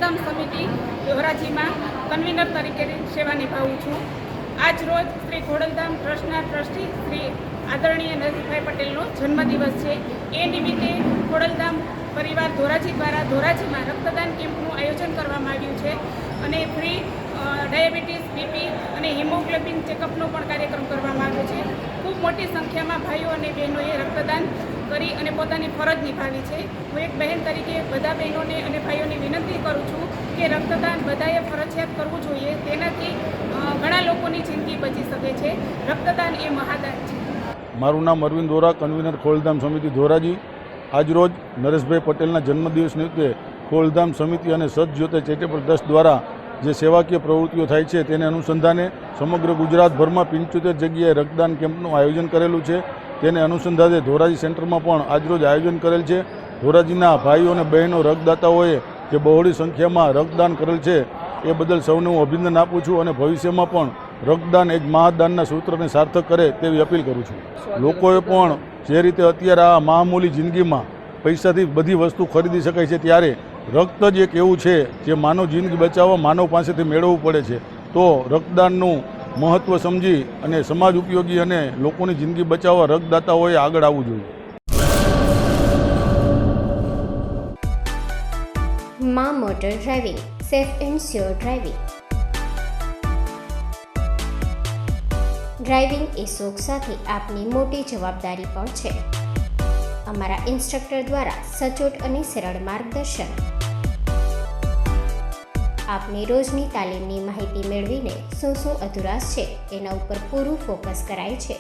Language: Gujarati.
ખોડલધામ સમિતિ ધોરાજીમાં કન્વીનર તરીકે સેવા નિભાવું છું. આજ રોજ શ્રી ખોડલધામ ટ્રસ્ટના ટ્રસ્ટી શ્રી આદરણીય નરેશભાઈ પટેલનો જન્મદિવસ છે. એ નિમિત્તે ખોડલધામ પરિવાર ધોરાજી દ્વારા ધોરાજીમાં રક્તદાન કેમ્પનું આયોજન કરવામાં આવ્યું છે અને ફ્રી ડાયાબિટીસ, બીપી અને હિમોગ્લોબિન ચેકઅપનો પણ કાર્યક્રમ કરવામાં આવ્યો છે. ખૂબ મોટી સંખ્યામાં ભાઈઓ અને બહેનોએ રક્તદાન કરી અને પોતાની ફરજ નિભાવી છે. હું એક બહેન તરીકે બધા બહેનોને અને ભાઈઓને વિનંતી કરું છું કે રક્તદાન બધાએ ફરજિયાત કરવું જોઈએ. તેનાથી ઘણા લોકોની જિંદગી બચી શકે છે. રક્તદાન એ મહાદાન છે. મારું નામ અરવિંદ વોરા, કન્વીનર ખોડલધામ સમિતિ ધોરાજી. આજરોજ નરેશભાઈ પટેલના જન્મદિવસ નિમિત્તે ખોડલધામ સમિતિ અને સદજ્યોતિ ચેરિટેબલ ટ્રસ્ટ દ્વારા જે સેવાકીય પ્રવૃત્તિઓ થાય છે તેને અનુસંધાને સમગ્ર ગુજરાતભરમાં 75 જગ્યાએ રક્તદાન કેમ્પનું આયોજન કરેલું છે. તેને અનુસંધાને ધોરાજી સેન્ટરમાં પણ આજરોજ આયોજન કરેલ છે. ધોરાજીના ભાઈઓ અને બહેનો રક્તદાતાઓએ જે બહોળી સંખ્યામાં રક્તદાન કરેલ છે એ બદલ સૌને હું અભિનંદન આપું છું અને ભવિષ્યમાં પણ રક્તદાન એક મહાદાનના સૂત્રને સાર્થક કરે તેવી અપીલ કરું છું. લોકોએ પણ જે રીતે અત્યારે આ મામૂલી જિંદગીમાં પૈસાથી બધી વસ્તુ ખરીદી શકાય છે, ત્યારે રક્ત જ એક એવું છે જે માનવ જિંદગી બચાવવા માનવ પાસેથી મેળવવું પડે છે. તો રક્તદાનનું મહત્ત્વ સમજી અને સમાજ ઉપયોગી અને લોકોની જિંદગી બચાવવા રક્તદાતાઓએ આગળ આવવું જોઈએ. માં motor driving, safe and sure driving. Driving એ શોખ સાથે આપની મોટી જવાબદારી પણ છે. અમારા ઇન્સ્ટ્રક્ટર દ્વારા સચોટ અને સરળ માર્ગદર્શન. આપની રોજની તાલીમની માહિતી મેળવીને શું અધુરાશ છે એના ઉપર પૂરું ફોકસ કરાય છે.